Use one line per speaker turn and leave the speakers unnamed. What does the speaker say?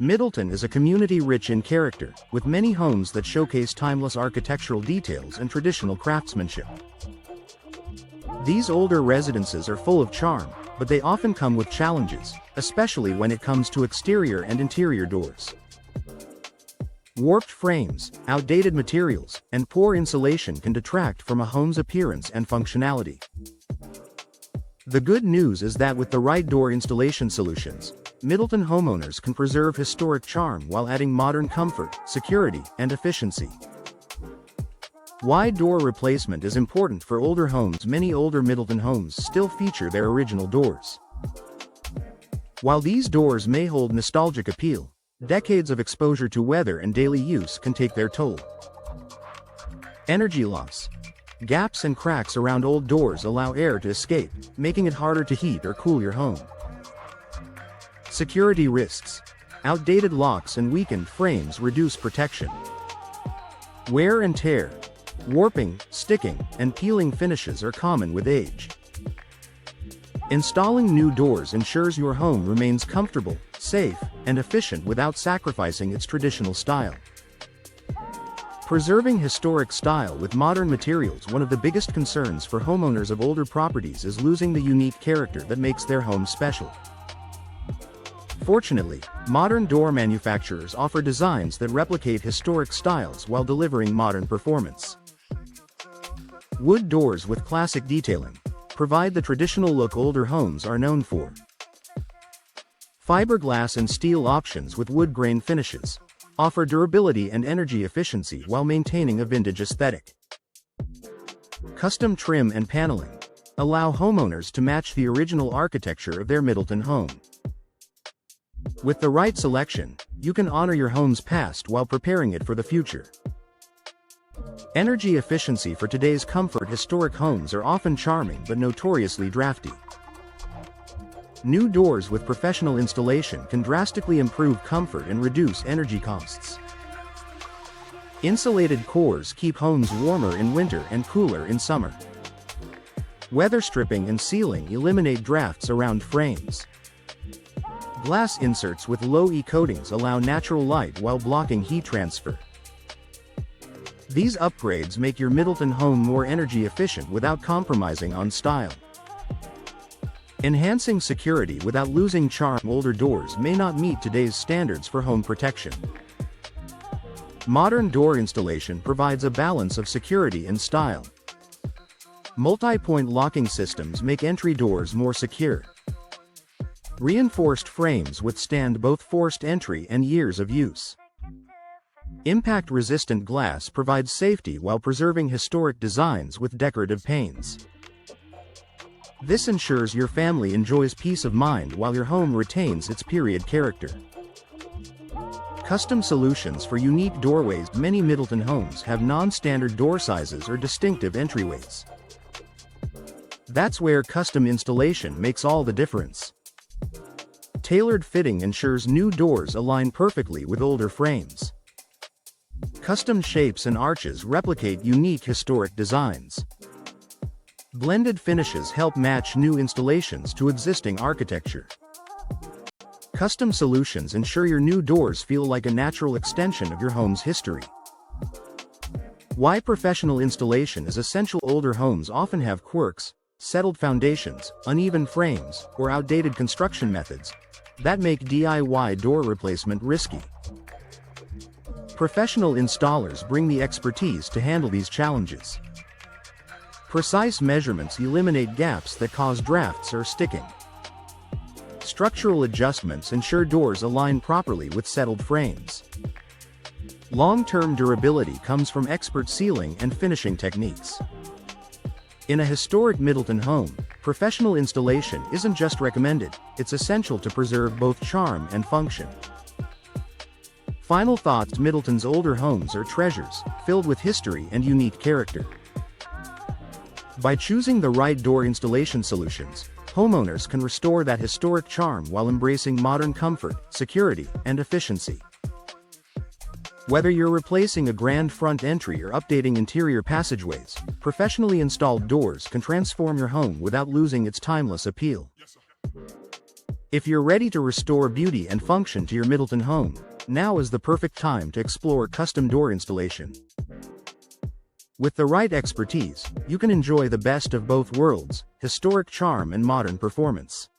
Middleton is a community rich in character, with many homes that showcase timeless architectural details and traditional craftsmanship. These older residences are full of charm, but they often come with challenges, especially when it comes to exterior and interior doors. Warped frames, outdated materials, and poor insulation can detract from a home's appearance and functionality. The good news is that with the right door installation solutions, Middleton homeowners can preserve historic charm while adding modern comfort, security, and efficiency. Why door replacement is important for older homes. Many older Middleton homes still feature their original doors. While these doors may hold nostalgic appeal, decades of exposure to weather and daily use can take their toll. Energy loss. Gaps and cracks around old doors allow air to escape, making it harder to heat or cool your home. Security risks. Outdated locks and weakened frames reduce protection. Wear and tear. Warping, sticking, and peeling finishes are common with age. Installing new doors ensures your home remains comfortable, safe, and efficient without sacrificing its traditional style. Preserving historic style with modern materials. One of the biggest concerns for homeowners of older properties is losing the unique character that makes their home special. Fortunately, modern door manufacturers offer designs that replicate historic styles while delivering modern performance. Wood doors with classic detailing provide the traditional look older homes are known for. Fiberglass and steel options with wood grain finishes offer durability and energy efficiency while maintaining a vintage aesthetic. Custom trim and paneling allow homeowners to match the original architecture of their Middleton home. With the right selection, you can honor your home's past while preparing it for the future. Energy efficiency. For today's comfort, historic homes are often charming but notoriously drafty. New doors with professional installation can drastically improve comfort and reduce energy costs. Insulated cores keep homes warmer in winter and cooler in summer. Weather stripping and sealing eliminate drafts around frames. Glass inserts with low E coatings allow natural light while blocking heat transfer. These upgrades make your Middleton home more energy efficient without compromising on style. Enhancing security without losing charm. Older doors may not meet today's standards for home protection. Modern door installation provides a balance of security and style. Multi-point locking systems make entry doors more secure. Reinforced frames withstand both forced entry and years of use. Impact-resistant glass provides safety while preserving historic designs with decorative panes. This ensures your family enjoys peace of mind while your home retains its period character. Custom solutions for unique doorways. Many Middleton homes have non-standard door sizes or distinctive entryways. That's where custom installation makes all the difference. Tailored fitting ensures new doors align perfectly with older frames. Custom shapes and arches replicate unique historic designs. Blended finishes help match new installations to existing architecture. Custom solutions ensure your new doors feel like a natural extension of your home's history. Why professional installation is essential. Older homes often have quirks, settled foundations, uneven frames, or outdated construction methods that make DIY door replacement risky. Professional installers bring the expertise to handle these challenges. Precise measurements eliminate gaps that cause drafts or sticking. Structural adjustments ensure doors align properly with settled frames. Long-term durability comes from expert sealing and finishing techniques. In a historic Middleton home, professional installation isn't just recommended, it's essential to preserve both charm and function. Final thoughts. Middleton's older homes are treasures, filled with history and unique character. By choosing the right door installation solutions, homeowners can restore that historic charm while embracing modern comfort, security, and efficiency. Whether you're replacing a grand front entry or updating interior passageways, professionally installed doors can transform your home without losing its timeless appeal. If you're ready to restore beauty and function to your Middleton home, now is the perfect time to explore custom door installation. With the right expertise, you can enjoy the best of both worlds, historic charm and modern performance.